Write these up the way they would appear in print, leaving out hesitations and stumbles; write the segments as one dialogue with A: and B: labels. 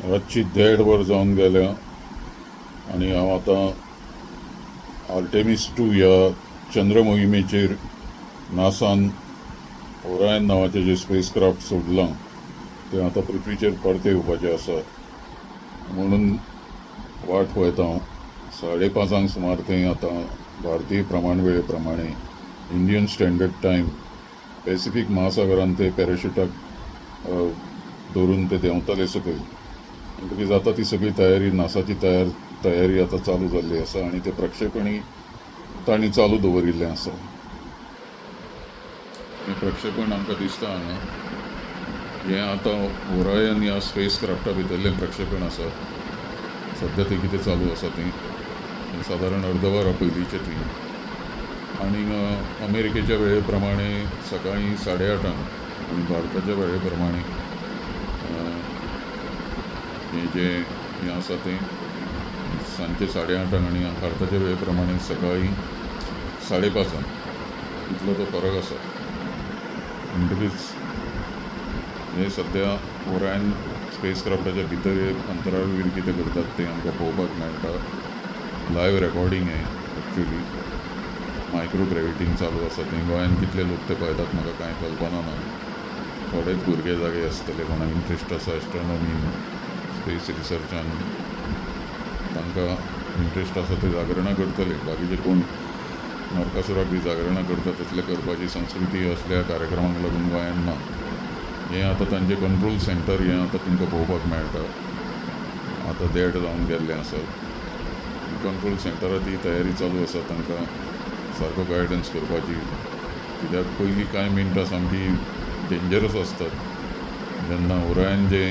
A: रातची 1:30 जावन गेल्या आणि हांव आतां आर्टेमिस 2 ह्या चंद्र मोहिमेचेर नासान ओरायन नांवाचें जे स्पेस क्राफ्ट सोडलां तें आतां पृथ्वीचेर परते येवपाचें आसा म्हणून वाट पळयता हांव. 5:30 सुमार थंय आतां भारतीय प्रमाण वेळे प्रमाणे इंडियन स्टँडर्ड टायम पॅसिफीक महासागरांत ते पॅराशुटाक धरून ते देंवतले सकयल. म्हणटकीच आतां ती सगळी तयारी नासाची तयारी आतां चालू जाल्ली आसा आनी तें प्रक्षेपणय तांणी चालू दवरिल्लें आसा. हें प्रक्षेपण आमकां दिसता हांगा हें आतां ओरायन ह्या स्पेस क्राफ्टा भितरलें प्रक्षेपण आसा. सद्या तें कितें चालू आसा तें सादारण अर्दवरा पयलींचें थंय. आनी अमेरिकेच्या वेळे प्रमाणे सकाळीं 8:30 आनी भारताच्या वेळे प्रमाणे हें आसा तें सांजचे 8:30 आनी भारताच्या वेळे प्रमाणे सकाळीं 5:30 इतलो तो फरक आसा. म्हणटकीच हे सद्या ओरायन स्पेस क्राफ्टाच्या भितर अंतराळवीर कितें करतात तें आमकां पळोवपाक मेळटा. लायव्ह रेकॉर्डींग हें एक्चुली मायक्रो ग्रेविटीन चालू आसा थंय. गोंयान कितले लोक ते पळयतात म्हाका कांय कल्पना ना. थोडेच भुरगे जागे आसतले कोणाक इंट्रस्ट आसा एस्ट्रॉनॉमीन स्पेस रिसर्चान तांकां इंट्रस्ट आसा ते जागरणां करतले. बाकीचे कोण नरकासुराक बी जागरणां करता तसले करपाची संस्कृती असल्या कार्यक्रमांक लागून गोंयान ना. हें आतां तांचें कंट्रोल सेंटर हें आतां तुमकां पळोवपाक मेळटा. आतां देड जावन गेल्लें आसा. कंट्रोल सेंटरांत ही तयारी चालू आसा तांकां सारको गायडन्स करपाची. कित्याक पयलीं कांय मिनटां सामकी डेंजरस आसतात जेन्ना ओरायन जे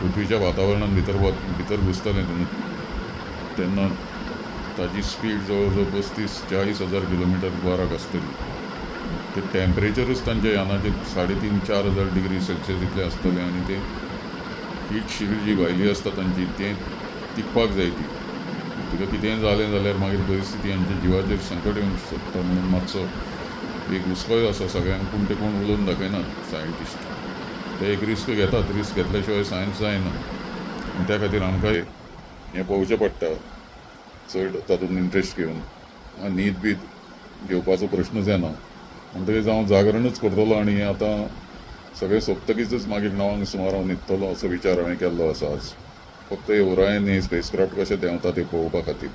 A: पृथ्वीच्या वातावरणान भितर घुसतलें तेन्ना ताची स्पीड जवळ जवळ 35-40,000 किलोमिटर वराक आसतली. ते टॅम्परेचरूच तांच्या यानाचेर 3,500-4,000 डिग्री सेल्सियस इतलें आसतलें आनी ते हीट शील्ड जी भायली आसता तांची तें तिकपाक जाय ती. तुका कितेंय जालें जाल्यार मागीर परिस्थिती हांच्या जिवाचेर संकट येवंक शकता म्हणून मातसो एक हुस्कोय आसा सगळ्यांक. पूण ते कोण उलोवन दाखयनात सायंटिस्ट. ते एक रिस्क घेतात. रिस्क घेतल्या शिवाय सायन्स जायना. त्या खातीर आमकां हें पळोवचें पडटा चड तातूंत इंट्रस्ट घेवन. न्हीद बीद घेवपाचो प्रश्नच येना. म्हणटकीच हांव जागरणूच करतलो आनी हें आतां सगळें सोंपतकीचच मागीर 9 सुमार हांव न्हिदतलो असो विचार हांवें केल्लो आसा आज. फक्त ओरायन हे स्पेस क्राफ्ट कशें देंवता तें पळोवपा खातीर.